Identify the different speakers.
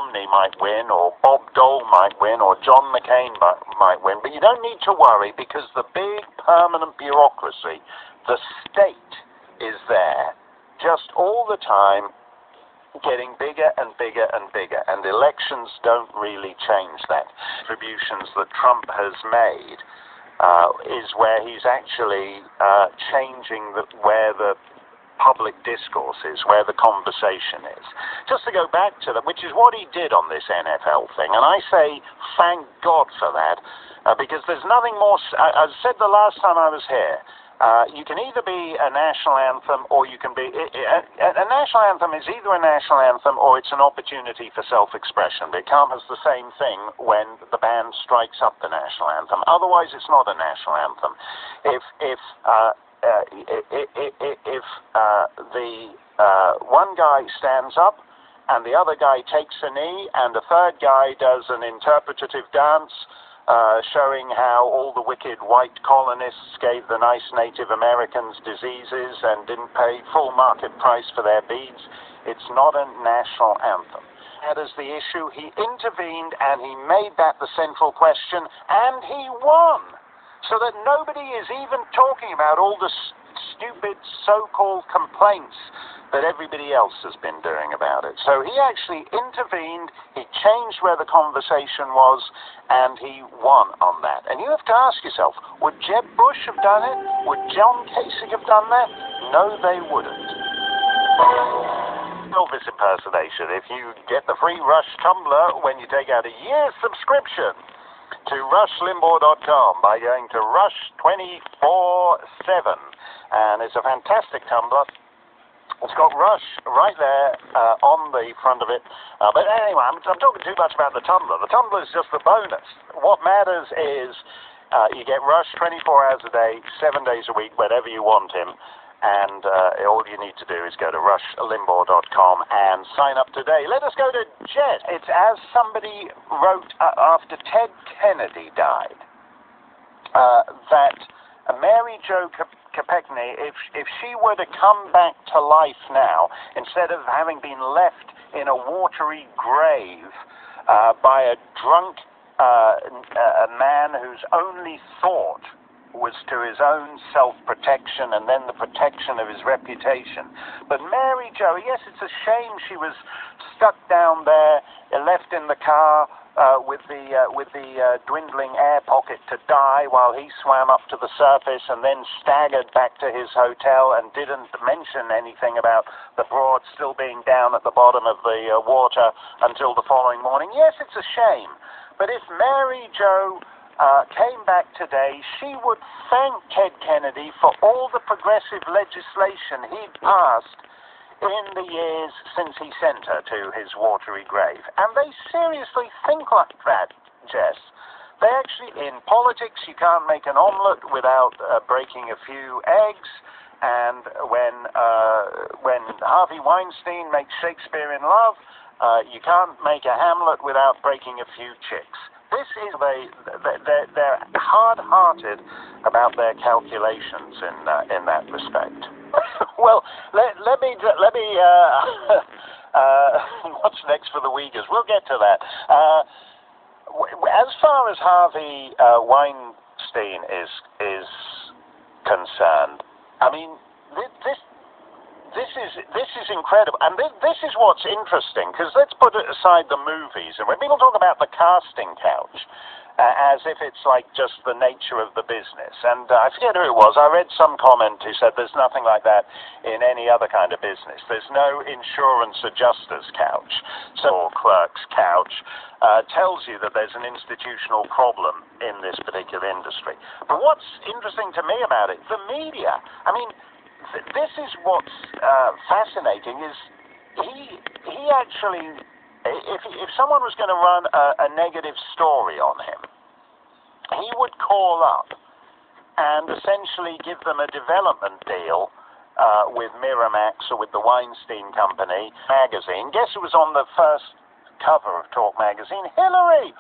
Speaker 1: Romney might win, or Bob Dole might win, or John McCain might win, but you don't need to worry because the big permanent bureaucracy, the state, is there just all the time, getting bigger and bigger and bigger, and elections don't really change that. Contributions that Trump has made is where he's actually changing where the public discourse is, where the conversation is. Just to go back to that, which is what he did on this NFL thing, and I say thank God for that, because there's nothing more. I said the last time I was here, you can either be a national anthem, or you can be a national anthem is either a national anthem or it's an opportunity for self-expression. But it can't be the same thing when the band strikes up the national anthem. Otherwise, it's not a national anthem. If the one guy stands up and the other guy takes a knee and the third guy does an interpretative dance, showing how all the wicked white colonists gave the nice Native Americans diseases and didn't pay full market price for their beads, it's not a national anthem. That is the issue. He intervened and he made that the central question, and he won. So that nobody is even talking about all the stupid so-called complaints that everybody else has been doing about it. So he actually intervened, he changed where the conversation was, and he won on that. And you have to ask yourself, would Jeb Bush have done it? Would John Kasich have done that? No, they wouldn't. Elvis impersonation. If you get the free Rush Tumblr when you take out a year's subscription to rushlimbaugh.com by going to Rush247. And it's a fantastic Tumblr. It's got Rush right there on the front of it. But anyway, I'm talking too much about the Tumblr. The Tumblr is just the bonus. What matters is you get Rush 24 hours a day, 7 days a week, whenever you want him. And all you need to do is go to rushlimbaugh.com and sign up today. Let us go to Jet. It's as somebody wrote after Ted Kennedy died, that Mary Jo Kopechne, if she were to come back to life now, instead of having been left in a watery grave by a drunk a man whose only thought was to his own self-protection and then the protection of his reputation. But Mary Jo, yes, it's a shame she was stuck down there, left in the car with the dwindling air pocket to die while he swam up to the surface and then staggered back to his hotel and didn't mention anything about the Broad still being down at the bottom of the water until the following morning. Yes, it's a shame. But if Mary Jo came back today, she would thank Ted Kennedy for all the progressive legislation he'd passed in the years since he sent her to his watery grave. And they seriously think like that, Jess. They actually, in politics, you can't make an omelette without breaking a few eggs. And when Harvey Weinstein makes Shakespeare in Love, you can't make a Hamlet without breaking a few chicks. This is they're hard-hearted about their calculations in that respect. Well, let me what's next for the Uyghurs? We'll get to that. As far as Harvey Weinstein is concerned, I mean, this is incredible, and this is what's interesting, because let's put aside the movies, and when people talk about the casting couch, as if it's like just the nature of the business, and I forget who it was, I read some comment who said there's nothing like that in any other kind of business. There's no insurance adjuster's couch, so clerk's couch, tells you that there's an institutional problem in this particular industry. But what's interesting to me about it, the media, I mean, this is what's fascinating, is he actually, if someone was going to run a negative story on him, he would call up and essentially give them a development deal with Miramax or with the Weinstein Company magazine. Guess who was on the first cover of Talk magazine? Hillary!